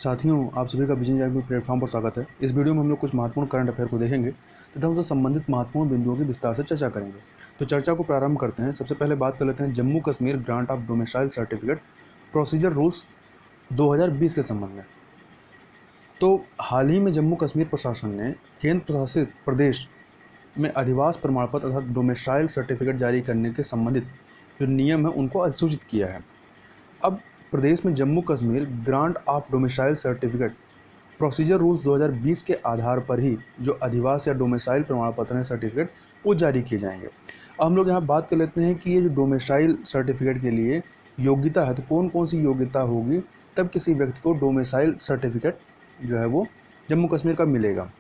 साथियों, आप सभी का विजन जैन प्लेटफॉर्म पर स्वागत है। इस वीडियो में हम लोग कुछ महत्वपूर्ण करंट अफेयर को देखेंगे तथा उनसे संबंधित महत्वपूर्ण बिंदुओं की विस्तार से चर्चा करेंगे। तो चर्चा को प्रारंभ करते हैं। सबसे पहले बात कर लेते हैं Jammu Kashmir grant of domicile certificate procedure rules 2020 के संबंध में। तो हाल ही में जम्मू कश्मीर प्रशासन ने केंद्र प्रशासित प्रदेश में अधिवास प्रमाण पत्र अर्थात डोमिसाइल सर्टिफिकेट जारी करने के संबंधित जो नियम है उनको अधिसूचित किया है। अब प्रदेश में Jammu Kashmir grant of domicile certificate procedure rules 2020 के आधार पर ही जो अधिवास या डोमिसाइल प्रमाण पत्र हैं सर्टिफिकेट वो जारी किए जाएंगे। अब हम लोग यहाँ बात कर लेते हैं कि ये जो डोमिसाइल सर्टिफिकेट के लिए योग्यता है तो कौन कौन सी योग्यता होगी तब किसी व्यक्ति को डोमिसाइल सर्टिफिकेट जो है वो जम्मू कश्मीर का मिलेगा।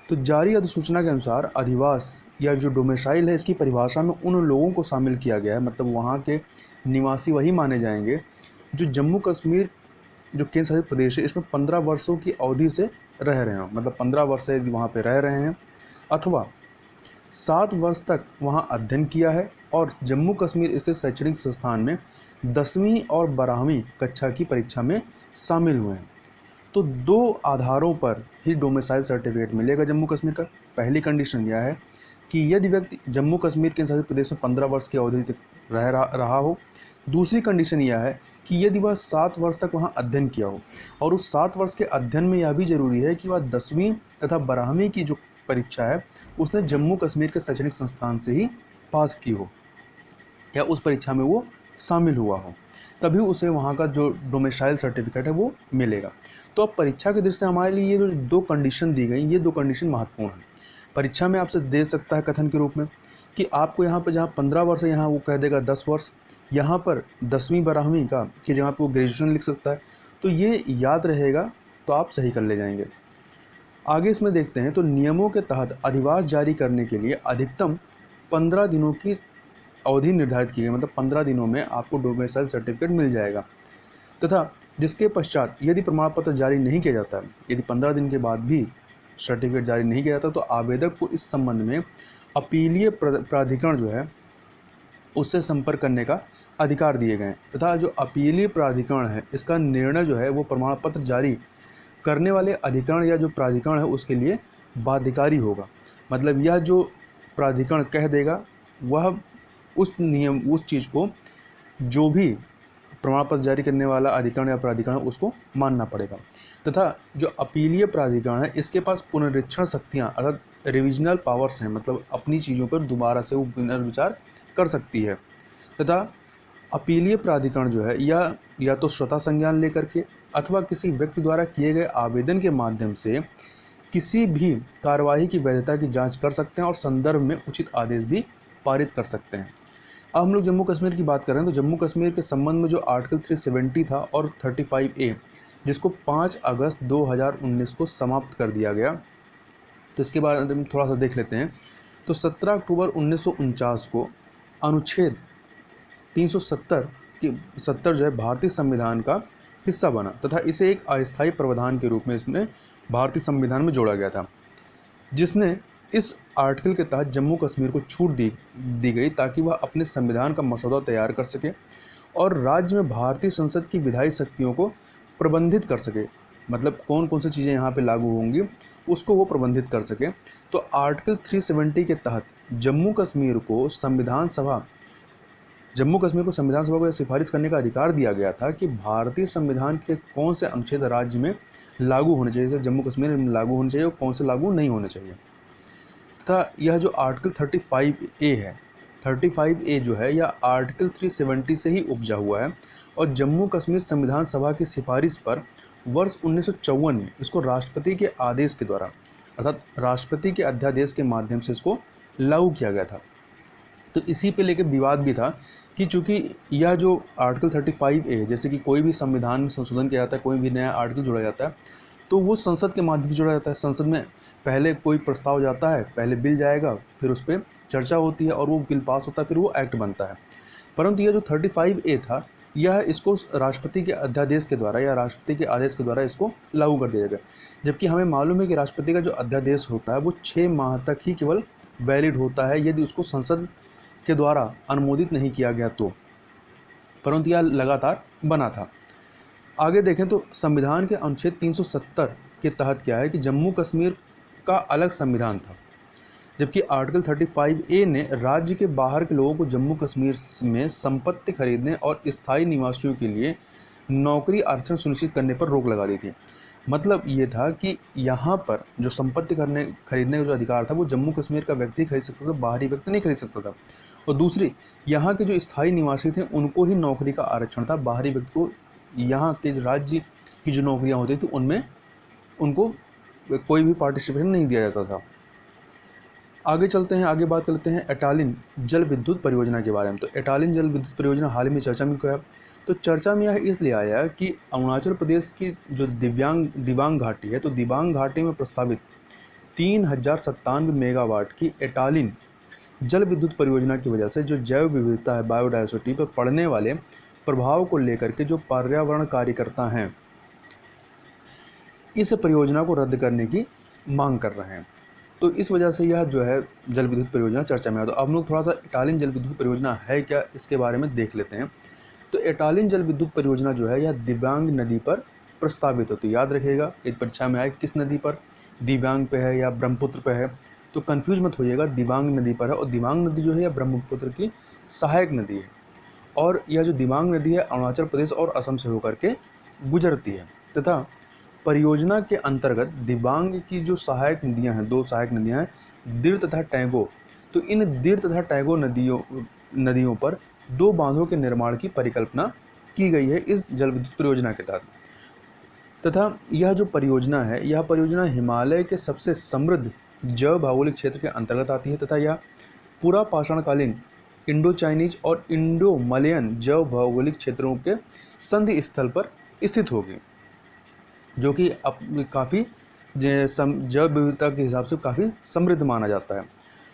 तो जारी अधिसूचना के अनुसार अधिवास या जो डोमिसाइल है इसकी परिभाषा में उन लोगों को शामिल किया गया है, मतलब वहाँ के निवासी वही माने जाएंगे जो जम्मू कश्मीर जो केंद्र शासित प्रदेश है इसमें 15 वर्षों की अवधि से रह रहे हों, मतलब 15 वर्ष से वहाँ पे रह रहे हैं अथवा 7 वर्ष तक वहाँ अध्ययन किया है और जम्मू कश्मीर स्थित शैक्षणिक संस्थान में 10वीं और 12वीं कक्षा की परीक्षा में शामिल हुए हैं। तो दो आधारों पर ही डोमिसाइल सर्टिफिकेट मिलेगा जम्मू कश्मीर का। पहली कंडीशन यह है कि यदि व्यक्ति जम्मू कश्मीर के शासित प्रदेश में 15 वर्ष की अवधि तक रहा हो। दूसरी कंडीशन यह है कि यदि वह 7 वर्ष तक वहाँ अध्ययन किया हो और उस 7 वर्ष के अध्ययन में यह भी जरूरी है कि वह 10वीं तथा 12वीं की जो परीक्षा है उसने जम्मू कश्मीर के शैक्षणिक संस्थान से ही पास की हो या उस परीक्षा में वो शामिल हुआ हो, तभी उसे वहाँ का जो डोमिसाइल सर्टिफिकेट है वो मिलेगा। तो अब परीक्षा की दृष्टि से हमारे लिए ये जो 2 कंडीशन दी गई, ये 2 कंडीशन महत्वपूर्ण हैं। परीक्षा में आपसे दे सकता है कथन के रूप में कि आपको यहाँ पर जहाँ 15 वर्ष है यहाँ वो कह देगा 10 वर्ष, यहाँ पर 10वीं 12वीं का कि जहाँ पर वो ग्रेजुएशन लिख सकता है। तो ये याद रहेगा तो आप सही कर ले जाएंगे। आगे इसमें देखते हैं तो नियमों के तहत अधिवास जारी करने के लिए अधिकतम 15 दिनों की अवधि निर्धारित की गई, मतलब 15 दिनों में आपको डोमिसाइल सर्टिफिकेट मिल जाएगा तथा जिसके पश्चात यदि प्रमाण पत्र जारी नहीं किया जाता है, यदि 15 दिन के बाद भी सर्टिफिकेट जारी नहीं किया जाता तो आवेदक को इस संबंध में अपीलीय प्राधिकरण जो है उससे संपर्क करने का अधिकार दिए गए हैं तथा जो अपीलीय प्राधिकरण है इसका निर्णय जो है वो प्रमाण पत्र जारी करने वाले अधिकरण या जो प्राधिकरण है उसके लिए बाध्यकारी होगा। मतलब यह जो प्राधिकरण कह देगा वह उस चीज़ को जो भी प्रमाण पत्र जारी करने वाला अधिकरण या प्राधिकरण उसको मानना पड़ेगा तथा जो अपीलीय प्राधिकरण है इसके पास पुनरीक्षण शक्तियाँ अर्थात रिविजनल पावर्स हैं, मतलब अपनी चीज़ों पर दोबारा से वो पुनर्विचार कर सकती है तथा अपीलीय प्राधिकरण जो है या तो स्वतः संज्ञान लेकर के अथवा किसी व्यक्ति द्वारा किए गए आवेदन के माध्यम से किसी भी कार्यवाही की वैधता की जांच कर सकते हैं और संदर्भ में उचित आदेश भी पारित कर सकते हैं। अब हम लोग जम्मू कश्मीर की बात कर रहे हैं तो जम्मू कश्मीर के संबंध में जो आर्टिकल 370 था और 35A जिसको 5 अगस्त 2019 को समाप्त कर दिया गया, तो इसके बारे में थोड़ा सा देख लेते हैं। तो 17 अक्टूबर 1949 को अनुच्छेद 370 जो है भारतीय संविधान का हिस्सा बना तथा इसे एक अस्थायी प्रावधान के रूप में इसमें भारतीय संविधान में जोड़ा गया था, जिसने इस आर्टिकल के तहत जम्मू कश्मीर को छूट दी गई ताकि वह अपने संविधान का मसौदा तैयार कर सके और राज्य में भारतीय संसद की विधायी शक्तियों को प्रबंधित कर सके, मतलब कौन कौन सी चीज़ें यहाँ पे लागू होंगी उसको वो प्रबंधित कर सके। तो आर्टिकल 370 के तहत जम्मू कश्मीर को संविधान सभा को सिफारिश करने का अधिकार दिया गया था कि भारतीय संविधान के कौन से अनुच्छेद राज्य में लागू होने चाहिए, जम्मू कश्मीर में लागू होने चाहिए और कौन से लागू नहीं होने चाहिए। तथा यह जो आर्टिकल 35A है, 35A जो है यह आर्टिकल 370 से ही उपजा हुआ है और जम्मू कश्मीर संविधान सभा की सिफारिश पर वर्ष 1954 में इसको राष्ट्रपति के आदेश के द्वारा अर्थात राष्ट्रपति के अध्यादेश के माध्यम से इसको लागू किया गया था। तो इसी पे लेकर विवाद भी था कि चूँकि यह जो आर्टिकल 35A जैसे कि कोई भी संविधान में संशोधन किया जाता है, कोई भी नया आर्टिकल जोड़ा जाता है तो वो संसद के माध्यम से जोड़ा जाता है। संसद में पहले कोई प्रस्ताव जाता है, पहले बिल जाएगा, फिर उस पर चर्चा होती है और वो बिल पास होता है, फिर वो एक्ट बनता है। परंतु यह जो 35A था यह इसको राष्ट्रपति के अध्यादेश के द्वारा या राष्ट्रपति के आदेश के द्वारा इसको लागू कर दिया गया, जबकि हमें मालूम है कि राष्ट्रपति का जो अध्यादेश होता है वो 6 माह तक ही केवल वैलिड होता है यदि उसको संसद के द्वारा अनुमोदित नहीं किया गया तो, परंतु यह लगातार बना था। आगे देखें तो संविधान के अनुच्छेद 370 के तहत क्या है कि जम्मू कश्मीर का अलग संविधान था, जबकि आर्टिकल 35A ने राज्य के बाहर के लोगों को जम्मू कश्मीर में संपत्ति खरीदने और स्थायी निवासियों के लिए नौकरी आरक्षण सुनिश्चित करने पर रोक लगा दी थी। मतलब ये था कि यहाँ पर जो संपत्ति खरीदने का जो अधिकार था वो जम्मू कश्मीर का व्यक्ति खरीद सकता था, बाहरी व्यक्ति नहीं खरीद सकता था। और दूसरी, यहाँ के जो स्थायी निवासी थे उनको ही नौकरी का आरक्षण था, बाहरी व्यक्ति को यहाँ के राज्य की जो नौकरियाँ होती थी उनमें उनको कोई भी पार्टिसिपेशन नहीं दिया जाता था। आगे चलते हैं, आगे बात करते हैं एटालिन जल विद्युत परियोजना के बारे में। तो एटालिन जल विद्युत परियोजना हाल ही में चर्चा में क्यों है? तो चर्चा में यह इसलिए आया कि अरुणाचल प्रदेश की जो दिबांग घाटी है, तो दिबांग घाटी में प्रस्तावित 3097 मेगावाट की एटालिन जल विद्युत परियोजना की वजह से जो जैव विविधता है, बायोडायवर्सिटी पर पड़ने वाले प्रभाव को लेकर के जो पर्यावरण कार्यकर्ता हैं इस परियोजना को रद्द करने की मांग कर रहे हैं। तो इस वजह से यह जो है जल विद्युत परियोजना चर्चा में है। तो अब हम लोग थोड़ा सा एटालिन जल विद्युत परियोजना है क्या इसके बारे में देख लेते हैं। तो एटालिन जल विद्युत परियोजना जो है यह दिबांग नदी पर प्रस्तावित है। तो याद रखिएगा, एक परीक्षा में आए किस नदी पर, दिबांग पे है या ब्रह्मपुत्र पे है, तो कन्फ्यूज मत होइएगा, दिबांग नदी पर है। और दिबांग नदी जो है यह ब्रह्मपुत्र की सहायक नदी है और यह जो दिबांग नदी है अरुणाचल प्रदेश और असम से होकर के गुजरती है। तथा परियोजना के अंतर्गत दिबांग की जो सहायक नदियां हैं, 2 सहायक नदियां हैं, दिर तथा टैगो, तो इन दिर तथा टैगो नदियों पर 2 बांधों के निर्माण की परिकल्पना की गई है इस जल विद्युत परियोजना के तहत। तथा यह जो परियोजना है, यह परियोजना हिमालय के सबसे समृद्ध जैव भौगोलिक क्षेत्र के अंतर्गत आती है तथा यह पूरा पाषाणकालीन इंडो चाइनीज और इंडो मलयन जैव भौगोलिक क्षेत्रों के संधि स्थल पर स्थित होगी, जो कि काफ़ी जैव विविधता के हिसाब से काफ़ी समृद्ध माना जाता है।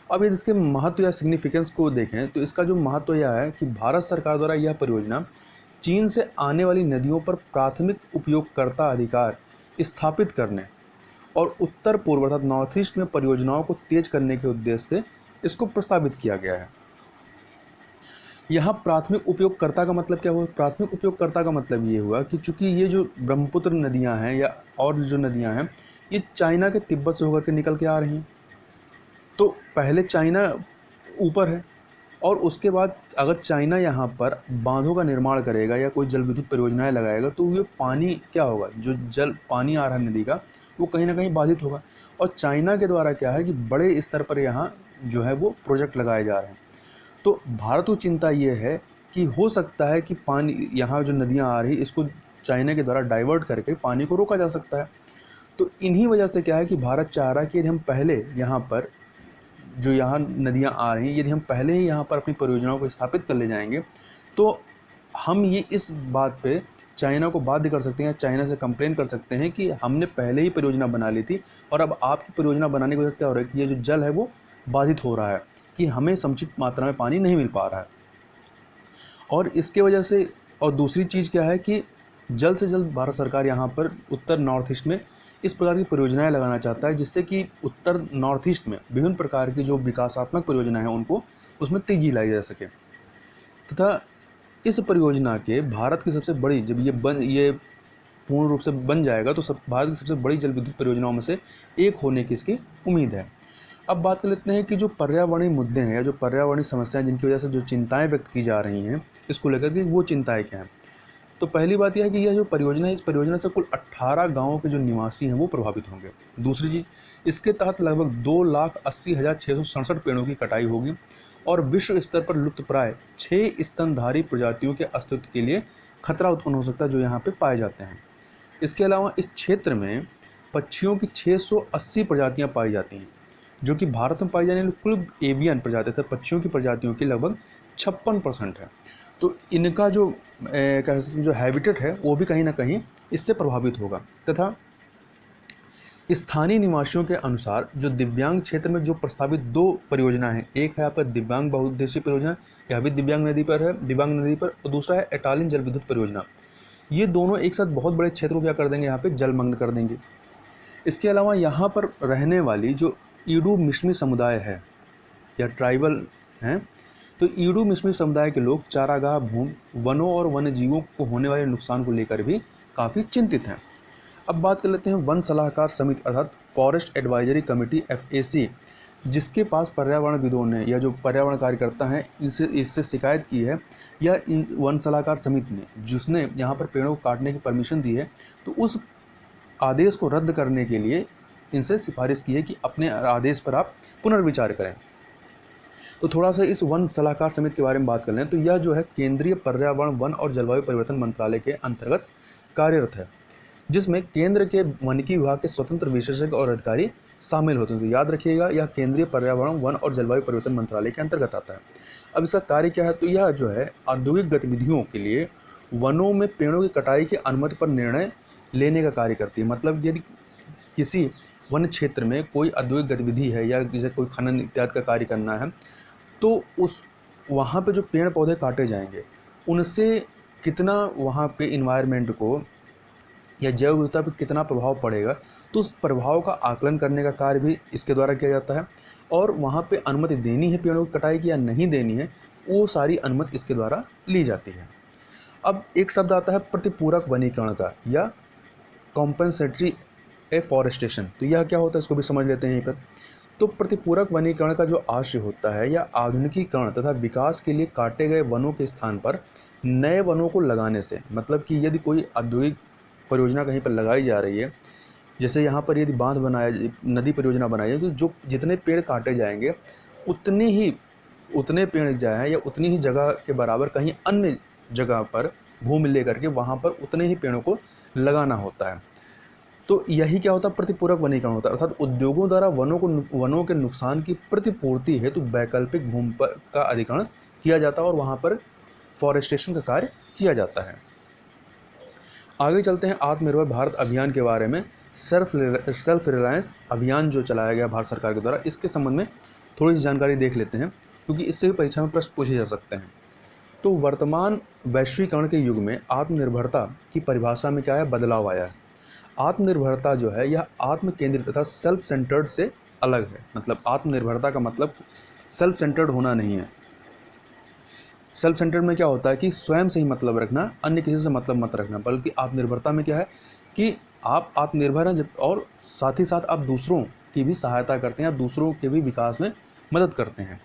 अब यदि इसके महत्व या सिग्निफिकेंस को देखें तो इसका जो महत्व यह है कि भारत सरकार द्वारा यह परियोजना चीन से आने वाली नदियों पर प्राथमिक उपयोगकर्ता अधिकार स्थापित करने और उत्तर पूर्व अर्थात नॉर्थ ईस्ट में परियोजनाओं को तेज करने के उद्देश्य से इसको प्रस्तावित किया गया है। यहाँ प्राथमिक उपयोगकर्ता का मतलब क्या हुआ? प्राथमिक उपयोगकर्ता का मतलब ये हुआ कि चूंकि ये जो ब्रह्मपुत्र नदियाँ हैं या और जो नदियाँ हैं ये चाइना के तिब्बत से होकर के निकल के आ रही हैं, तो पहले चाइना ऊपर है और उसके बाद अगर चाइना यहाँ पर बांधों का निर्माण करेगा या कोई जल विद्युत परियोजनाएं लगाएगा तो ये पानी क्या होगा, जो पानी आ रहा है नदी का वो कहीं ना कहीं बाधित होगा। और चाइना के द्वारा क्या है कि बड़े स्तर पर यहाँ जो है वो प्रोजेक्ट लगाए जा रहे हैं। तो भारत को चिंता ये है कि हो सकता है कि पानी यहाँ जो नदियाँ आ रही इसको चाइना के द्वारा डाइवर्ट करके पानी को रोका जा सकता है। तो इन्हीं वजह से क्या है कि भारत चाह रहा है कि यदि हम पहले यहाँ पर जो यहाँ नदियाँ आ रही हैं यदि हम पहले ही यहाँ पर अपनी परियोजनाओं को स्थापित कर ले जाएंगे तो हम ये इस बात पे चाइना को बाध्य कर सकते हैं, चाइना से कंप्लेन कर सकते हैं कि हमने पहले ही परियोजना बना ली थी और अब आपकी परियोजना बनाने की वजह से क्या हो रहा है कि ये जो जल है वो बाधित हो रहा है, कि हमें समुचित मात्रा में पानी नहीं मिल पा रहा है। और इसके वजह से और दूसरी चीज़ क्या है कि जल्द से जल्द भारत सरकार यहाँ पर उत्तर नॉर्थ ईस्ट में इस प्रकार की परियोजनाएं लगाना चाहता है जिससे कि उत्तर नॉर्थ ईस्ट में विभिन्न प्रकार की जो विकासात्मक परियोजनाएं हैं उनको उसमें तेजी लाई जा सके। तथा इस परियोजना के भारत की सबसे बड़ी, जब ये पूर्ण रूप से बन जाएगा तो भारत की सबसे बड़ी जल विद्युत परियोजनाओं में से एक होने की इसकी उम्मीद है। अब बात कर लेते हैं कि जो पर्यावरणीय मुद्दे हैं या जो पर्यावरणीय समस्याएं जिनकी वजह से जो चिंताएं व्यक्त की जा रही हैं इसको लेकर के, वो चिंताएं क्या हैं। तो पहली बात यह है कि यह जो परियोजना है इस परियोजना से कुल 18 गाँवों के जो निवासी हैं वो प्रभावित होंगे। दूसरी चीज़, इसके तहत लगभग 2,80,667 पेड़ों की कटाई होगी और विश्व स्तर पर लुप्तप्राय 6 स्तनधारी प्रजातियों के अस्तित्व के लिए खतरा उत्पन्न हो सकता है जो यहाँ पे पाए जाते हैं। इसके अलावा इस क्षेत्र में पक्षियों की 680 प्रजातियाँ पाई जाती हैं जो कि भारत में पाई जाने वाली कुल एवियन प्रजाति तथा पक्षियों की प्रजातियों की लगभग 56% है। तो इनका जो कह सकते हैं जो हैबिटेट है वो भी कहीं ना कहीं इससे प्रभावित होगा। तथा स्थानीय निवासियों के अनुसार जो दिव्यांग क्षेत्र में जो प्रस्तावित 2 परियोजना है, एक है यहाँ पर दिव्यांग बहुउद्देशीय परियोजना, यह भी दिव्यांग नदी पर है, और दूसरा है एटालिन जल विद्युत परियोजना। ये दोनों एक साथ बहुत बड़े क्षेत्र को क्या कर देंगे, यहाँ पे जलमग्न कर देंगे। इसके अलावा यहाँ पर रहने वाली जो ईडू मिश्मी समुदाय है या ट्राइबल हैं, तो ईडू मिश्मी समुदाय के लोग चारागाह भूमि, वनों और वन्य जीवों को होने वाले नुकसान को लेकर भी काफ़ी चिंतित हैं। अब बात कर लेते हैं वन सलाहकार समिति अर्थात फॉरेस्ट एडवाइजरी कमेटी FAC, जिसके पास पर्यावरणविदों ने या जो पर्यावरण कार्यकर्ता हैं इससे शिकायत की है, या इन वन सलाहकार समिति ने जिसने यहाँ पर पेड़ों को काटने की परमिशन दी है, तो उस आदेश को रद्द करने के लिए इनसे सिफारिश की है कि अपने आदेश पर आप पुनर्विचार करें। तो थोड़ा सा इस वन सलाहकार समिति के बारे में बात कर लें तो यह जो है केंद्रीय पर्यावरण, वन और जलवायु परिवर्तन मंत्रालय के अंतर्गत कार्यरत है, जिसमें केंद्र के वनिकी विभाग के स्वतंत्र विशेषज्ञ और अधिकारी शामिल होते हैं। तो याद रखिएगा, यह केंद्रीय पर्यावरण, वन और जलवायु परिवर्तन मंत्रालय के अंतर्गत आता है। अब इसका कार्य क्या है, तो यह जो है औद्योगिक गतिविधियों के लिए वनों में पेड़ों की कटाई की अनुमति पर निर्णय लेने का कार्य करती है। मतलब यदि किसी वन क्षेत्र में कोई औद्योगिक गतिविधि है या जैसे कोई खनन इत्यादि का कार्य करना है, तो उस वहाँ पे जो पेड़ पौधे काटे जाएंगे उनसे कितना वहाँ पे इन्वायरमेंट को या जैव विविधता पर कितना प्रभाव पड़ेगा, तो उस प्रभाव का आकलन करने का कार्य भी इसके द्वारा किया जाता है। और वहाँ पे अनुमति देनी है पेड़ों की कटाई की या नहीं देनी है, वो सारी अनुमति इसके द्वारा ली जाती है। अब एक शब्द आता है प्रतिपूरक वनीकरण का या कॉम्पेंसेटरी एफॉरेस्टेशन। तो यह क्या होता है, इसको भी समझ लेते हैं यहीं पर। तो प्रतिपूरक वनीकरण का जो आशय होता है या आधुनिकीकरण तथा विकास के लिए काटे गए वनों के स्थान पर नए वनों को लगाने से, मतलब कि यदि कोई औद्योगिक परियोजना कहीं पर लगाई जा रही है, जैसे यहाँ पर यदि बांध बनाया, नदी परियोजना बनाई है, तो जो जितने पेड़ काटे जाएंगे उतने पेड़ जाए या उतनी ही जगह के बराबर कहीं अन्य जगह पर भूमि लेकर के वहाँ पर उतने ही पेड़ों को लगाना होता है। तो यही क्या होता है, प्रतिपूरक वनीकरण होता है। अर्थात उद्योगों द्वारा वनों के नुकसान की प्रतिपूर्ति हेतु वैकल्पिक भूमि पर का अधिग्रहण किया जाता है और वहाँ पर फॉरेस्टेशन का कार्य किया जाता है। आगे चलते हैं आत्मनिर्भर भारत अभियान के बारे में। सेल्फ रिलायंस अभियान जो चलाया गया भारत सरकार के द्वारा, इसके संबंध में थोड़ी सी जानकारी देख लेते हैं, क्योंकि इससे भी परीक्षा में प्रश्न पूछे जा सकते हैं। तो वर्तमान वैश्वीकरण के युग में आत्मनिर्भरता की परिभाषा में क्या है, बदलाव आया है। आत्मनिर्भरता जो है यह आत्म केंद्रित तथा सेल्फ सेंटर्ड से अलग है। मतलब आत्मनिर्भरता का मतलब सेल्फ सेंटर्ड होना नहीं है। सेल्फ सेंटर्ड में क्या होता है कि स्वयं से ही मतलब रखना, अन्य किसी से मतलब मत रखना, बल्कि आत्मनिर्भरता में क्या है कि आप आत्मनिर्भर हैं और साथ ही साथ आप दूसरों की भी सहायता करते हैं, आप दूसरों के भी विकास में मदद करते हैं।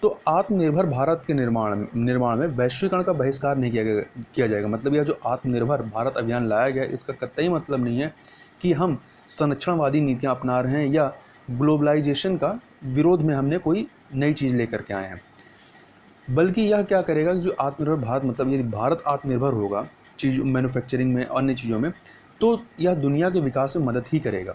तो आत्मनिर्भर भारत के निर्माण में वैश्वीकरण का बहिष्कार नहीं किया जाएगा। मतलब यह जो आत्मनिर्भर भारत अभियान लाया गया, इसका कतई मतलब नहीं है कि हम संरक्षणवादी नीतियाँ अपना रहे हैं या ग्लोबलाइजेशन का विरोध में हमने कोई नई चीज़ लेकर के आए हैं, बल्कि यह क्या करेगा कि जो आत्मनिर्भर भारत, मतलब यदि भारत आत्मनिर्भर होगा चीज़ों मैन्युफैक्चरिंग में, अन्य चीज़ों में, तो यह दुनिया के विकास में मदद ही करेगा।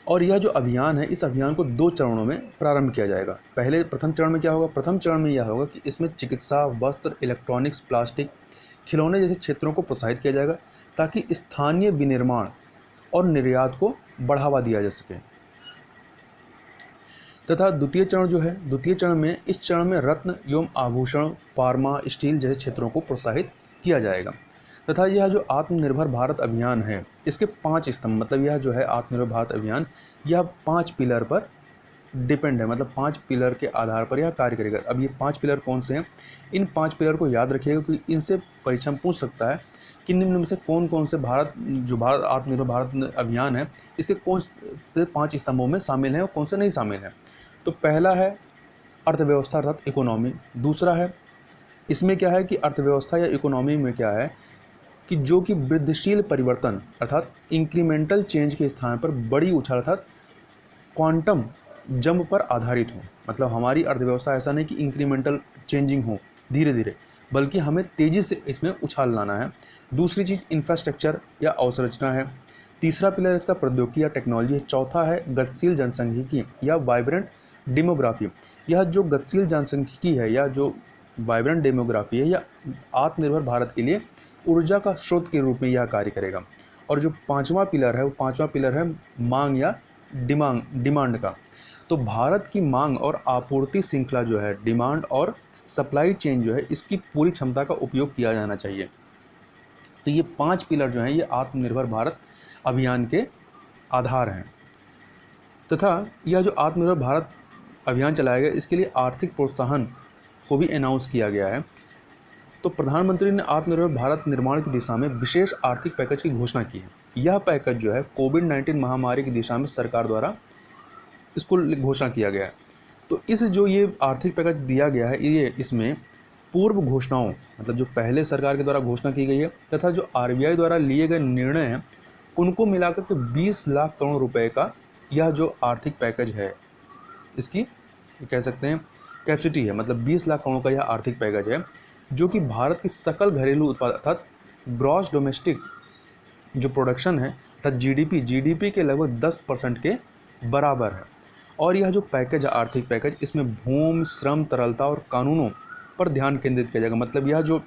और यह जो अभियान है, इस अभियान को 2 चरणों में प्रारंभ किया जाएगा। प्रथम चरण में क्या होगा, प्रथम चरण में यह होगा कि इसमें चिकित्सा, वस्त्र, इलेक्ट्रॉनिक्स, प्लास्टिक, खिलौने जैसे क्षेत्रों को प्रोत्साहित किया जाएगा ताकि स्थानीय विनिर्माण और निर्यात को बढ़ावा दिया जा सके। तथा द्वितीय चरण में इस चरण में रत्न एवं आभूषण, फार्मा, स्टील जैसे क्षेत्रों को प्रोत्साहित किया जाएगा। तथा यह जो आत्मनिर्भर भारत अभियान है, इसके 5 स्तंभ, मतलब यह जो है आत्मनिर्भर भारत अभियान, यह 5 पिलर पर डिपेंड है। मतलब 5 पिलर के आधार पर यह कार्य करेगा। अब ये 5 पिलर कौन से हैं, इन 5 पिलर को याद रखिएगा क्योंकि इनसे परीक्षा में पूछ सकता है कि निम्न में से कौन से भारत आत्मनिर्भर भारत अभियान है, इसके कौन से 5 स्तंभों में शामिल हैं और कौन से नहीं शामिल हैं। तो पहला है अर्थव्यवस्था अर्थात इकोनॉमी। दूसरा है, इसमें क्या है कि अर्थव्यवस्था या इकोनॉमी में क्या है कि जो कि वृद्धिशील परिवर्तन अर्थात इंक्रीमेंटल चेंज के स्थान पर बड़ी उछाल अर्थात क्वांटम जंप पर आधारित हो। मतलब हमारी अर्थव्यवस्था ऐसा नहीं कि इंक्रीमेंटल चेंजिंग हो धीरे धीरे, बल्कि हमें तेज़ी से इसमें उछाल लाना है। दूसरी चीज़ इंफ्रास्ट्रक्चर या अवसंरचना है। तीसरा पिलर इसका प्रौद्योगिकी या टेक्नोलॉजी है। चौथा है गतिशील जनसांख्यिकी या वाइब्रेंट डेमोग्राफी। यह जो गतिशील जनसांख्यिकी है या जो वाइब्रेंट डेमोग्राफी है, यह आत्मनिर्भर भारत के लिए ऊर्जा का स्रोत के रूप में यह कार्य करेगा। और जो 5वां पिलर है, वो 5वां पिलर है मांग या डिमांड का। तो भारत की मांग और आपूर्ति श्रृंखला जो है, डिमांड और सप्लाई चेन जो है, इसकी पूरी क्षमता का उपयोग किया जाना चाहिए। तो ये 5 पिलर जो हैं, ये आत्मनिर्भर भारत अभियान के आधार हैं। तथा यह जो आत्मनिर्भर भारत अभियान चलाया गया, इसके लिए आर्थिक प्रोत्साहन को भी अनाउंस किया गया है। तो प्रधानमंत्री ने आत्मनिर्भर भारत निर्माण की दिशा में विशेष आर्थिक पैकेज की घोषणा की है। यह पैकेज जो है कोविड-19 महामारी की दिशा में सरकार द्वारा इसको घोषणा किया गया है। तो इस जो ये आर्थिक पैकेज दिया गया है, ये इसमें पूर्व घोषणाओं मतलब जो पहले सरकार के द्वारा घोषणा की गई है तथा जो आरबीआई द्वारा लिए गए निर्णय हैं, उनको मिलाकर के 20 लाख करोड़ रुपए का यह जो आर्थिक पैकेज है, इसकी कह सकते हैं कैपेसिटी है। मतलब 20 लाख करोड़ का यह आर्थिक पैकेज है, जो कि भारत की सकल घरेलू उत्पाद अर्थात ग्रॉस डोमेस्टिक जो प्रोडक्शन है अर्थात जीडीपी के लगभग 10% के बराबर है। और यह जो पैकेज है आर्थिक पैकेज, इसमें भूमि, श्रम, तरलता और कानूनों पर ध्यान केंद्रित किया जाएगा। मतलब यह जो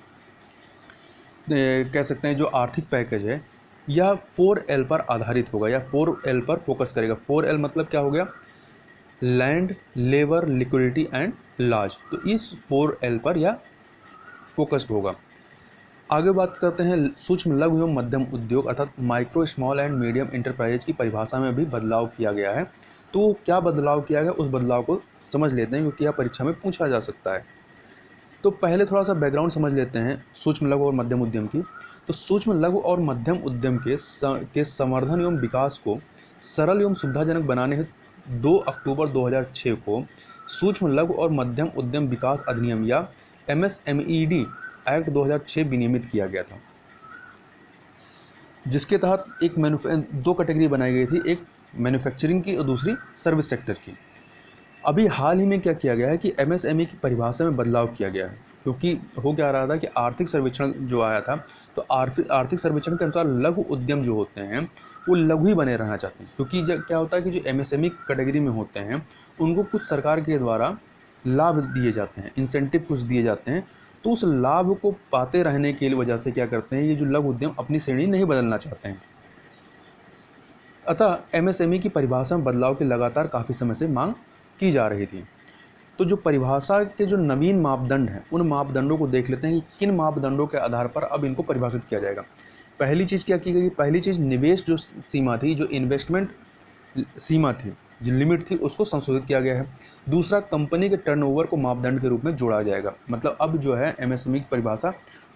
कह सकते हैं जो आर्थिक पैकेज है, यह 4L पर आधारित होगा या 4L पर फोकस करेगा। 4L मतलब क्या हो गया? Land, labour, liquidity and laws. तो इस 4L पर यह फोकस्ड होगा। आगे बात करते हैं सूक्ष्म लघु एवं मध्यम उद्योग अर्थात micro small and medium enterprises की परिभाषा में भी बदलाव किया गया है। तो क्या बदलाव किया गया, उस बदलाव को समझ लेते हैं, क्योंकि यह परीक्षा में पूछा जा सकता है। तो पहले थोड़ा सा बैकग्राउंड समझ लेते हैं सूक्ष्म लघु और मध्यम उद्यम की। तो सूक्ष्म लघु और मध्यम उद्यम के संवर्धन एवं विकास को सरल एवं सुविधाजनक बनाने हेतु 2 अक्टूबर 2006 को सूक्ष्म लघु और मध्यम उद्यम विकास अधिनियम या MSMED एक्ट 2006 विनियमित किया गया था, जिसके तहत दो कैटेगरी बनाई गई थी, एक मैन्युफैक्चरिंग की और दूसरी सर्विस सेक्टर की। अभी हाल ही में क्या किया गया है कि MSME की परिभाषा में बदलाव किया गया है, क्योंकि हो क्या रहा था कि आर्थिक सर्वेक्षण जो आया था, तो आर्थिक सर्वेक्षण के अनुसार लघु उद्यम जो होते हैं वो लघु ही बने रहना चाहते हैं। क्योंकि क्या होता है कि जो MSME कैटेगरी में होते हैं उनको कुछ सरकार के द्वारा लाभ दिए जाते हैं, इंसेंटिव कुछ दिए जाते हैं, तो उस लाभ को पाते रहने की वजह से क्या करते हैं, ये जो लघु उद्यम अपनी श्रेणी नहीं बदलना चाहते हैं। अतः MSME की परिभाषा में बदलाव की लगातार काफ़ी समय से मांग की जा रही थी। तो जो परिभाषा के जो नवीन मापदंड हैं, उन मापदंडों को देख लेते हैं कि किन मापदंडों के आधार पर अब इनको परिभाषित किया जाएगा। पहली चीज़ क्या की गई? पहली चीज़ निवेश जो सीमा थी, जो इन्वेस्टमेंट सीमा थी, जो लिमिट थी, उसको संशोधित किया गया है। दूसरा, कंपनी के टर्नओवर को मापदंड के रूप में जोड़ा जाएगा। मतलब अब जो है MSME की परिभाषा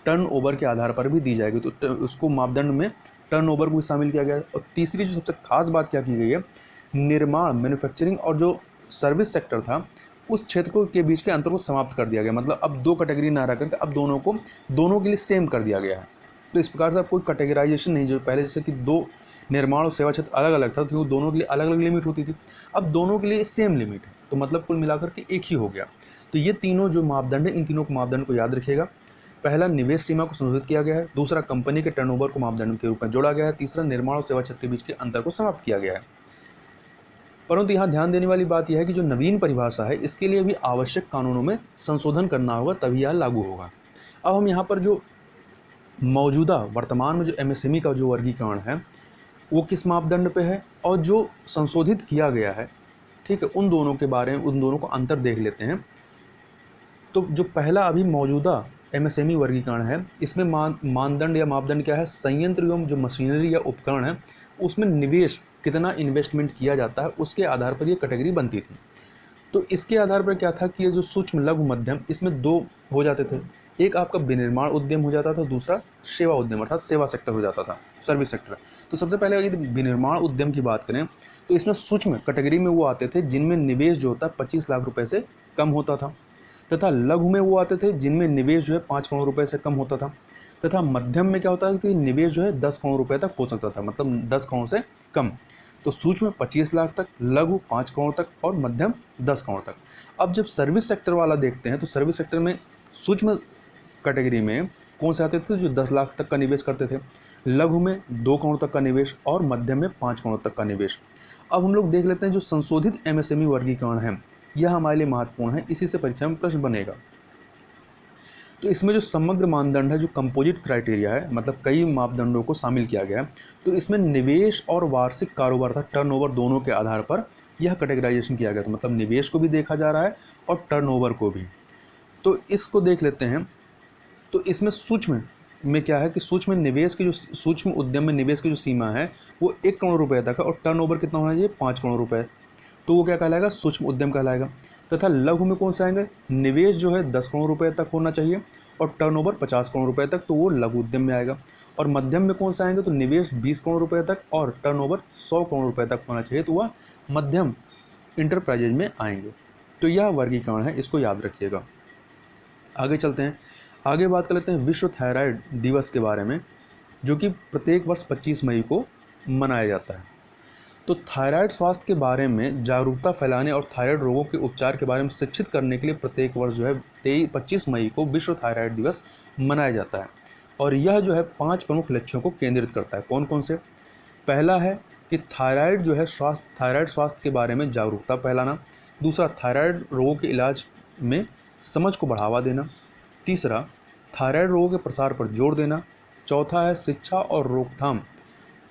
टर्नओवर के आधार पर भी दी जाएगी, तो उसको मापदंड में टर्नओवर को भी शामिल किया गया है। और तीसरी जो सबसे खास बात क्या की गई है, निर्माण, मैन्युफैक्चरिंग और जो सर्विस सेक्टर था, उस क्षेत्र के बीच के अंतर को समाप्त कर दिया गया। मतलब अब दो कैटेगरी ना रह करके अब दोनों के लिए सेम कर दिया गया है। तो इस प्रकार से अब कोई कैटेगराइजेशन नहीं, जो पहले जैसे कि दो निर्माण और सेवा क्षेत्र अलग अलग था, क्योंकि दोनों के लिए अलग अलग लिमिट होती थी, अब दोनों के लिए सेम लिमिट है। तो मतलब कुल मिलाकर के एक ही हो गया। तो ये तीनों जो मापदंड है, इन तीनों मापदंड को याद रखिएगा। पहला, निवेश सीमा को संशोधित किया गया है। दूसरा, कंपनी के टर्नओवर को मापदंड के रूप में जोड़ा गया है। तीसरा, निर्माण और सेवा क्षेत्र के बीच के अंतर को समाप्त किया गया है। परंतु यहाँ ध्यान देने वाली बात यह है कि जो नवीन परिभाषा है, इसके लिए भी आवश्यक कानूनों में संशोधन करना होगा, तभी यह लागू होगा। अब हम यहाँ पर जो मौजूदा वर्तमान में जो MSME का जो वर्गीकरण है, वो किस मापदंड पे है और जो संशोधित किया गया है, ठीक है, उन दोनों के बारे में, उन दोनों को अंतर देख लेते हैं। तो जो पहला अभी मौजूदा MSME वर्गीकरण है, इसमें मानदंड या मापदंड क्या है? संयंत्र एवं जो मशीनरी या उपकरण है, उसमें निवेश कितना इन्वेस्टमेंट किया जाता है, उसके आधार पर ये कैटेगरी बनती थी। तो इसके आधार पर क्या था कि ये जो सूक्ष्म लघु मध्यम, इसमें दो हो जाते थे। एक आपका विनिर्माण उद्यम हो जाता था, दूसरा सेवा उद्यम अर्थात सेवा सेक्टर हो जाता था, सर्विस सेक्टर। तो सबसे पहले यदि विनिर्माण उद्यम की बात करें, तो इसमें सूक्ष्म कैटेगरी में वो आते थे जिनमें निवेश जो होता है 25 लाख रुपए से कम होता था, तथा लघु में वो आते थे जिनमें निवेश जो है 5 करोड़ रुपए से कम होता था, तथा मध्यम में क्या होता है कि निवेश जो है 10 करोड़ रुपए तक हो सकता था, मतलब 10 करोड़ से कम। तो सूक्ष्म 25 लाख तक, लघु 5 करोड़ तक और मध्यम 10 करोड़ तक। अब जब सर्विस सेक्टर वाला देखते हैं, तो सर्विस सेक्टर में सूक्ष्म कैटेगरी में कौन से आते थे? जो 10 लाख तक का निवेश करते थे, लघु में 2 करोड़ तक का निवेश और मध्यम में 5 करोड़ तक का निवेश। अब हम लोग देख लेते हैं जो संशोधित MSME वर्गीकरण है, यह हमारे लिए महत्वपूर्ण है, इसी से परीक्षा में प्रश्न बनेगा। तो इसमें जो समग्र मानदंड है, जो कंपोजिट क्राइटेरिया है, मतलब कई मापदंडों को शामिल किया गया है। तो इसमें निवेश और वार्षिक कारोबार था टर्नओवर दोनों के आधार पर यह कैटेगराइजेशन किया गया था। मतलब निवेश को भी देखा जा रहा है और टर्नओवर को भी। तो इसको देख लेते हैं। तो इसमें सूक्ष्म में क्या है कि सूक्ष्म निवेश की जो सूक्ष्म उद्यम में निवेश की जो सीमा है वो 1 करोड़ रुपये तक है और टर्नओवर कितना होना चाहिए? 5 करोड़ रुपये। तो वो क्या कहलाएगा? सूक्ष्म उद्यम कहलाएगा। तथा लघु में कौन से आएंगे? निवेश जो है 10 करोड़ रुपये तक होना चाहिए और टर्नओवर 50 करोड़ रुपए तक, तो वो लघु उद्यम में आएगा। और मध्यम में कौन सा आएंगे, तो निवेश 20 करोड़ रुपए तक और टर्नओवर 100 करोड़ रुपए तक होना चाहिए, तो वह मध्यम इंटरप्राइजेज में आएंगे। तो यह वर्गीकरण है, इसको याद रखिएगा। आगे चलते हैं, आगे बात कर लेते हैं विश्व थायराइड दिवस के बारे में, जो कि प्रत्येक वर्ष 25 मई को मनाया जाता है। तो थायराइड स्वास्थ्य के बारे में जागरूकता फैलाने और थायराइड रोगों के उपचार के बारे में शिक्षित करने के लिए प्रत्येक वर्ष जो है 25 मई को विश्व थायराइड दिवस मनाया जाता है। और यह जो है 5 प्रमुख लक्ष्यों को केंद्रित करता है। कौन कौन से? पहला है कि थायराइड जो है थायराइड स्वास्थ्य के बारे में जागरूकता फैलाना। दूसरा, थायराइड रोगों के इलाज में समझ को बढ़ावा देना। तीसरा, थायराइड रोगों के प्रसार पर जोर देना। चौथा है शिक्षा और रोकथाम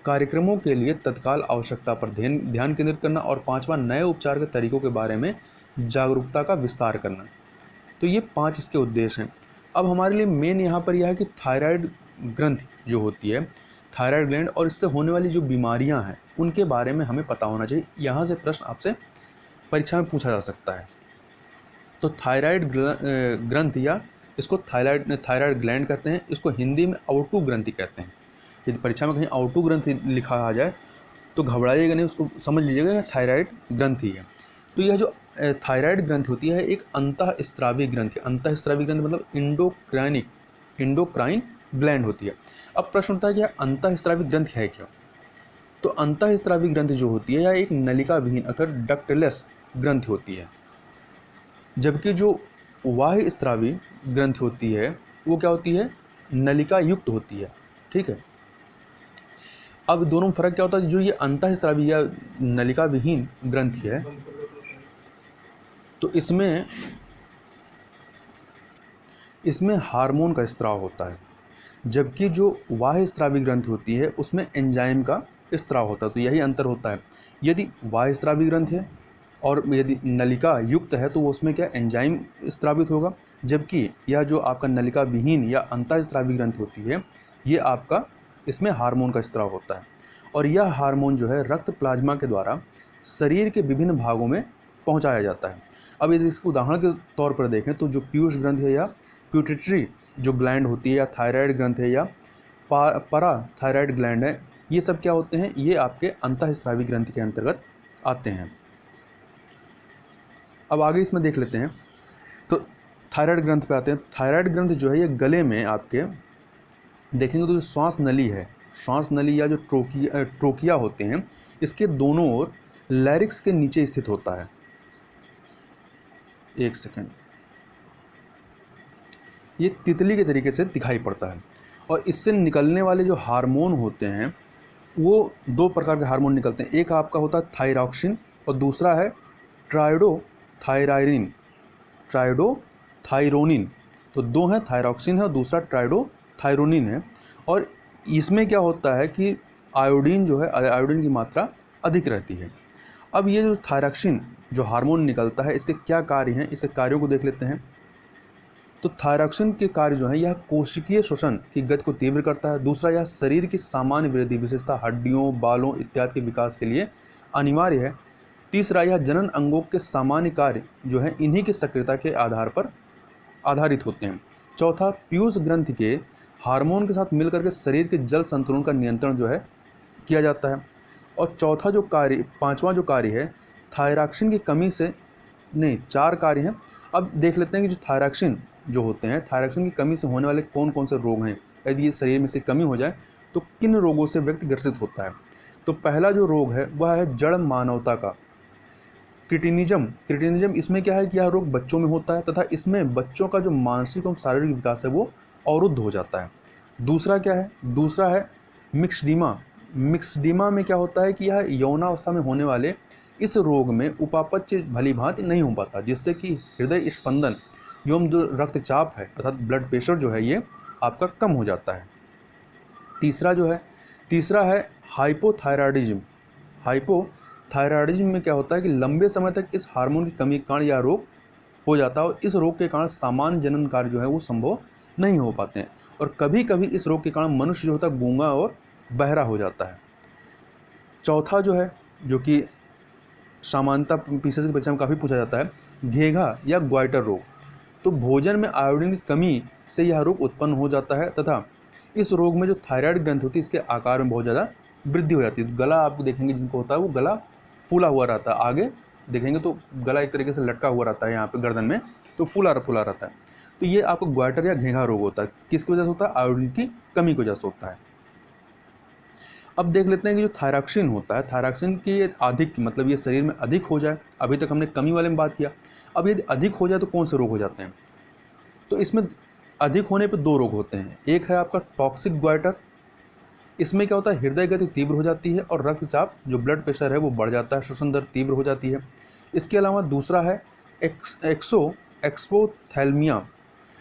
कार्यक्रमों के लिए तत्काल आवश्यकता पर ध्यान केंद्रित करना। और पांचवा, नए उपचार के तरीकों के बारे में जागरूकता का विस्तार करना। तो ये 5 इसके उद्देश्य हैं। अब हमारे लिए मेन यहाँ पर यह है कि थायराइड ग्रंथि जो होती है, थायराइड ग्लैंड, और इससे होने वाली जो बीमारियाँ हैं उनके बारे में हमें पता होना चाहिए। यहाँ से प्रश्न आपसे परीक्षा में पूछा जा सकता है। तो थायराइड ग्रंथि या इसको थायराइड ग्लैंड कहते हैं, इसको हिंदी में अवटु ग्रंथि कहते हैं। यदि परीक्षा में कहीं अवटु ग्रंथि लिखा आ जाए तो घबराइएगा नहीं, उसको समझ लीजिएगा थायराइड ग्रंथि है। तो यह जो थायराइड ग्रंथि होती है एक अंतःस्रावी ग्रंथि, अंतःस्रावी ग्रंथि मतलब इंडोक्राइन ग्लैंड होती है। अब प्रश्न उठता है कि अंतःस्रावी ग्रंथि है क्या? तो अंतःस्रावी ग्रंथि जो होती है यह एक नलिका विहीन अर्थात डक्टलेस ग्रंथि होती है, जबकि जो बाह्य स्रावी ग्रंथि होती है वो क्या होती है, नलिका युक्त होती है। ठीक है, अब दोनों में फर्क क्या होता है? जो ये अंतःस्रावी या नलिका विहीन ग्रंथि है तो इसमें हार्मोन का स्त्राव होता है, जबकि जो बाह्य स्रावी ग्रंथि होती है उसमें एंजाइम का स्त्राव होता है। तो यही अंतर होता है। यदि बाह्य स्रावी ग्रंथि है और यदि नलिका युक्त है तो वो उसमें क्या एंजाइम स्त्रावित होगा, जबकि यह जो आपका नलिका विहीन या अंतःस्रावी ग्रंथि होती है ये आपका इसमें हार्मोन का स्त्राव होता है। और यह हार्मोन जो है रक्त प्लाज्मा के द्वारा शरीर के विभिन्न भागों में पहुंचाया जाता है। अब यदि इसको उदाहरण के तौर पर देखें तो जो पीयूष ग्रंथि है या प्यूटिटरी जो ग्लैंड होती है या थायराइड ग्रंथि है या पाराथायराइड ग्लैंड है, ये सब क्या होते हैं? ये आपके अंतःस्रावी ग्रंथि के अंतर्गत आते हैं। अब आगे इसमें देख लेते हैं। तो थायराइड ग्रंथि पे आते हैं। थायराइड ग्रंथि जो है ये गले में आपके देखेंगे तो जो श्वास नली है, श्वास नली या जो ट्रोकिया होते हैं, इसके दोनों ओर लैरिक्स के नीचे स्थित होता है। एक सेकंड, ये तितली के तरीके से दिखाई पड़ता है। और इससे निकलने वाले जो हार्मोन होते हैं वो 2 प्रकार के हार्मोन निकलते हैं। एक आपका होता है थायरॉक्सिन और दूसरा है ट्राइडोथायरोनिन। तो 2 हैं, थायरॉक्सिन है और दूसरा ट्राइडोथायरोनिन है। और इसमें क्या होता है कि आयोडीन जो है, आयोडीन की मात्रा अधिक रहती है। अब ये जो थायरॉक्सिन जो हार्मोन निकलता है इसके क्या कार्य हैं, इसके कार्यों को देख लेते हैं। तो थायरॉक्सिन के कार्य जो है यह कोशिकीय श्वसन की गति को तीव्र करता है। दूसरा, यह शरीर की सामान्य वृद्धि विशेषता हड्डियों, बालों इत्यादि के विकास के लिए अनिवार्य है। तीसरा, यह जनन अंगों के सामान्य कार्य जो है इन्हीं की सक्रियता के आधार पर आधारित होते हैं। चौथा, पीयूष ग्रंथि के हार्मोन के साथ मिलकर के शरीर के जल संतुलन का नियंत्रण जो है किया जाता है। और पांचवा जो कार्य है थायरॉक्सिन की कमी से 4 कार्य हैं। अब देख लेते हैं कि जो थायरॉक्सिन जो होते हैं, थायरॉक्सिन की कमी से होने वाले कौन कौन से रोग हैं। यदि ये शरीर में से कमी हो जाए तो किन रोगों से व्यक्ति ग्रसित होता है। तो पहला जो रोग है वह है जड़ मानवता का क्रिटिनिज्म। इसमें क्या है कि यह रोग बच्चों में होता है तथा इसमें बच्चों का जो मानसिक और शारीरिक विकास है वो अवरुद्ध हो जाता है। दूसरा क्या है? दूसरा है मिक्सडीमा में क्या होता है कि यह यौनावस्था में होने वाले इस रोग में उपापचय भली भांति नहीं हो पाता, जिससे कि हृदय स्पंदन एवं जो रक्तचाप है अर्थात ब्लड प्रेशर जो है ये आपका कम हो जाता है। तीसरा है हाइपोथायराइडिज्म। हाइपोथायराइडिज्म में क्या होता है कि लंबे समय तक इस हार्मोन की कमी के कारण यह रोग हो जाता है और इस रोग के कारण सामान्य जनन कार्य जो है वो संभव नहीं हो पाते हैं। और कभी कभी इस रोग के कारण मनुष्य जो होता है गूंगा और बहरा हो जाता है। चौथा जो है, जो कि सामान्यतः पीसीएस की परीक्षा में काफ़ी पूछा जाता है, घेघा या ग्वाइटर रोग। तो भोजन में आयोडीन की कमी से यह रोग उत्पन्न हो जाता है तथा इस रोग में जो थायराइड ग्रंथि होती है इसके आकार में बहुत ज़्यादा वृद्धि हो जाती है। गला आपको देखेंगे जिनको होता है वो गला फूला हुआ रहता है, आगे देखेंगे तो गला एक तरीके से लटका हुआ रहता है यहाँ पे गर्दन में, तो फूला फूला रहता है। तो ये आपको ग्वाइटर या घेंघा रोग होता है। किसकी वजह से होता है? आयोडीन की कमी की वजह से होता है। अब देख लेते हैं कि जो थायरॉक्सिन होता है, थायरॉक्सिन की अधिक मतलब ये शरीर में अधिक हो जाए, अभी तक हमने कमी वाले में बात किया, अब यदि अधिक हो जाए तो कौन से रोग हो जाते हैं? तो इसमें अधिक होने पे 2 रोग होते हैं। एक है आपका टॉक्सिक ग्वाइटर, इसमें क्या होता है हृदय गति तीव्र हो जाती है और रक्तचाप जो ब्लड प्रेशर है वो बढ़ जाता है, श्वसन दर तीव्र हो जाती है। इसके अलावा दूसरा है एक्सपोथैल्मिया।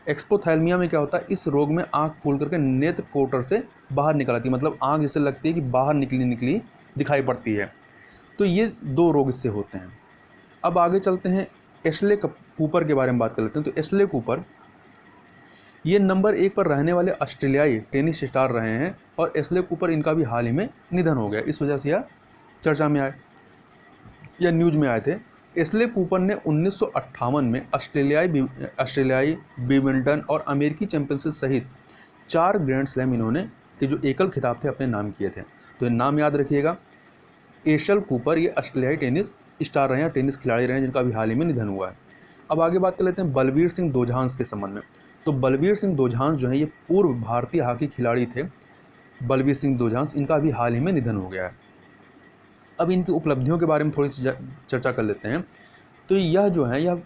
एक्सपोथैल्मिया में क्या होता है, इस रोग में आंख फूल करके नेत्र कोटर से बाहर निकल आती है, मतलब आंख जैसे लगती है कि बाहर निकली दिखाई पड़ती है। तो ये 2 रोग इससे होते हैं। अब आगे चलते हैं, एशले कूपर के बारे में बात कर लेते हैं। तो एशले कूपर ये नंबर 1 पर रहने वाले ऑस्ट्रेलियाई टेनिस स्टार रहे हैं और एशले कूपर इनका भी हाल ही में निधन हो गया, इस वजह से यह चर्चा में आए या न्यूज में आए थे। एशले कूपर ने 1958 में ऑस्ट्रेलियाई बैडमिंटन और अमेरिकी चैंपियनशिप सहित 4 ग्रैंड स्लैम इन्होंने के जो एकल खिताब थे अपने नाम किए थे। तो ये नाम याद रखिएगा। एशल कूपर ये ऑस्ट्रेलियाई टेनिस स्टार रहे हैं, टेनिस खिलाड़ी रहे हैं जिनका अभी हाल ही में निधन हुआ है। अब आगे बात कर लेते हैं बलवीर सिंह दोझांस के संबंध में। तो बलवीर सिंह दोझांस जो है ये पूर्व भारतीय हॉकी खिलाड़ी थे। बलवीर सिंह दोझांस इनका भी हाल ही में निधन हो गया है। अब इनकी उपलब्धियों के बारे में थोड़ी सी चर्चा कर लेते हैं। तो यह जो है यह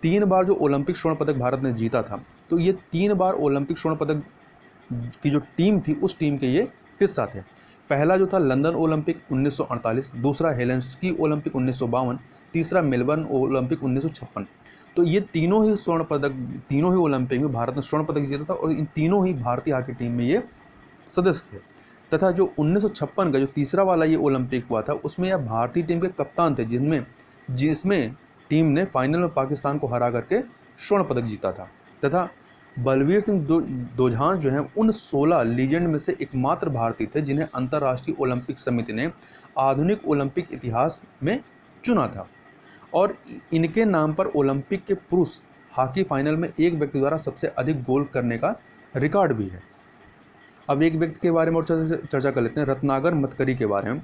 3 बार जो ओलंपिक स्वर्ण पदक भारत ने जीता था, तो ये 3 बार ओलंपिक स्वर्ण पदक की जो टीम थी उस टीम के ये हिस्सा थे। पहला जो था लंदन ओलंपिक 1948, दूसरा हेलेंस्की ओलंपिक 1952, तीसरा मेलबर्न ओलंपिक 1956। तो ये तीनों ही स्वर्ण पदक, तीनों ही ओलंपिक में भारत ने स्वर्ण पदक जीता था और इन तीनों ही भारतीय हॉकी टीम में ये सदस्य थे। तथा जो 1956 का जो तीसरा वाला ये ओलंपिक हुआ था उसमें यह भारतीय टीम के कप्तान थे, जिसमें टीम ने फाइनल में पाकिस्तान को हरा करके स्वर्ण पदक जीता था। तथा बलवीर सिंह दोझांस जो हैं उन 16 लीजेंड में से एकमात्र भारतीय थे जिन्हें अंतर्राष्ट्रीय ओलंपिक समिति ने आधुनिक ओलंपिक इतिहास में चुना था। और इनके नाम पर ओलंपिक के पुरुष हॉकी फाइनल में एक व्यक्ति द्वारा सबसे अधिक गोल करने का रिकॉर्ड भी है। अब एक व्यक्ति के बारे में और चर्चा कर लेते हैं, रत्नाकर मतकरी के बारे में।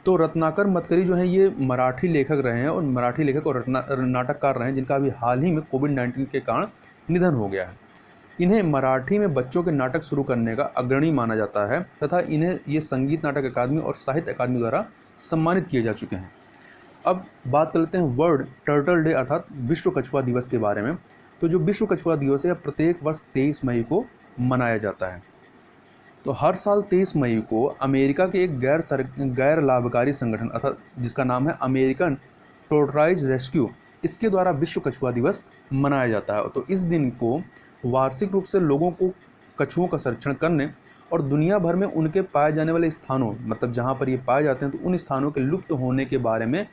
तो रत्नाकर मतकरी जो हैं ये मराठी लेखक रहे हैं और मराठी लेखक और नाटककार रहे हैं जिनका अभी हाल ही में कोविड-19 के कारण निधन हो गया है। इन्हें मराठी में बच्चों के नाटक शुरू करने का अग्रणी माना जाता है तथा इन्हें ये संगीत नाटक अकादमी और साहित्य अकादमी द्वारा सम्मानित किए जा चुके हैं। अब बात कर लेते हैं वर्ल्ड टर्टल डे अर्थात विश्व कछुआ दिवस के बारे में। तो जो विश्व कछुआ दिवस है प्रत्येक वर्ष 23 मई को मनाया जाता है। तो हर साल 23 मई को अमेरिका के एक गैर लाभकारी संगठन अर्थात जिसका नाम है अमेरिकन टोर्टॉइज रेस्क्यू, इसके द्वारा विश्व कछुआ दिवस मनाया जाता है। तो इस दिन को वार्षिक रूप से लोगों को कछुओं का संरक्षण करने और दुनिया भर में उनके पाए जाने वाले स्थानों मतलब जहाँ पर ये पाए जाते हैं तो उन स्थानों के लुप्त होने के बारे में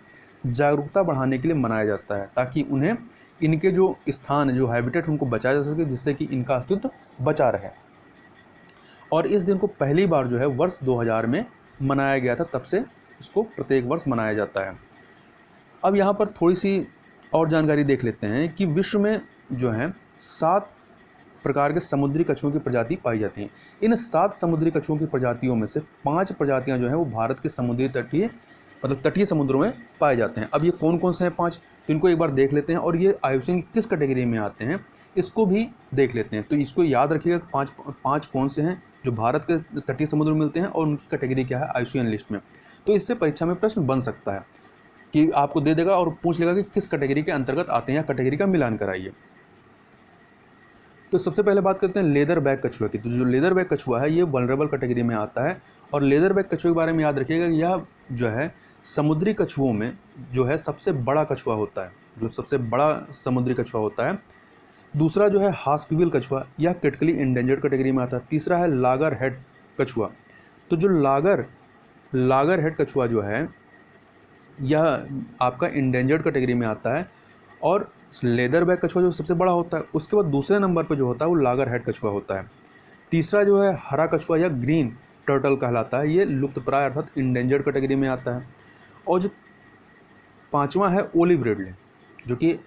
जागरूकता बढ़ाने के लिए मनाया जाता है, ताकि उन्हें इनके जो स्थान जो हैबिटेट उनको बचाया जा सके, जिससे कि इनका अस्तित्व बचा रहे। और इस दिन को पहली बार जो है वर्ष 2000 में मनाया गया था, तब से इसको प्रत्येक वर्ष मनाया जाता है। अब यहाँ पर थोड़ी सी और जानकारी देख लेते हैं कि विश्व में जो है 7 प्रकार के समुद्री कछुओं की प्रजाति पाई जाती हैं। इन 7 समुद्री कछुओं की प्रजातियों में से 5 प्रजातियां जो हैं वो भारत के समुद्री तटीय समुद्रों में पाए जाते हैं। अब ये कौन कौन से हैं 5, तो इनको एक बार देख लेते हैं और ये आयुष्मान किस कैटेगरी में आते हैं इसको भी देख लेते हैं। तो इसको याद रखिएगा 5 कौन से हैं जो भारत के तटीय समुद्र में मिलते हैं और उनकी कैटेगरी क्या है आयुष्मान लिस्ट में। तो इससे परीक्षा में प्रश्न बन सकता है कि आपको दे देगा और पूछ लेगा कि किस कैटेगरी के अंतर्गत आते हैं या कैटेगरी का मिलान कराइए। तो सबसे पहले बात करते हैं लेदर बैक कछुआ की। तो जो लेदर बैक कछुआ है ये वल्नरेबल कैटेगरी में आता है और लेदर बैक कछुए के बारे में याद रखिएगा कि यह जो है समुद्री कछुओं में जो है सबसे बड़ा कछुआ होता है, जो सबसे बड़ा समुद्री कछुआ होता है। दूसरा जो है हास्कविल कछुआ, यह क्रिटिकली इंडेंजर्ड कैटेगरी में आता है। तीसरा है लागर हेड कछुआ। तो जो लागर हेड कछुआ जो है यह आपका इंडेंजर्ड कैटेगरी में आता है और लेदर बैक कछुआ जो सबसे बड़ा होता है। उसके बाद दूसरे नंबर पर जो होता है वो लागर हेड कछुआ होता है। तीसरा जो है हरा कछुआ या ग्रीन टर्टल कहलाता है, ये लुप्तप्राय अर्थात इंडेंजर्ड कैटेगरी में आता है। और जो 5वां है ओलिव रिडले जो कि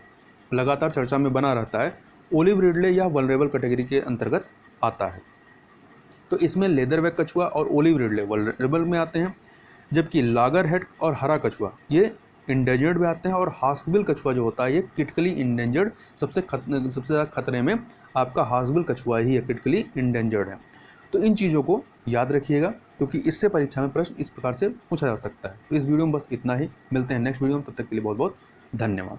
लगातार चर्चा में बना रहता है, ओलिव रिडले या वल्नरेबल कैटेगरी के अंतर्गत आता है। तो इसमें लेदरबैक कछुआ और ओलिव रिडले वल्नरेबल में आते हैं, जबकि लागरहेड और हरा कछुआ ये इंडेंजर्ड में आते हैं, और हास्कबिल कछुआ जो होता है ये क्रिटिकली इंडेंजर्ड, सबसे ज़्यादा खतरे में आपका हास्कबिल कछुआ ही है, क्रिटिकली इंडेंजर्ड है। तो इन चीज़ों को याद रखिएगा, क्योंकि इससे परीक्षा में प्रश्न इस प्रकार से पूछा जा सकता है। तो इस वीडियो में बस इतना ही, मिलते हैं नेक्स्ट वीडियो में, तब तक के लिए बहुत बहुत धन्यवाद।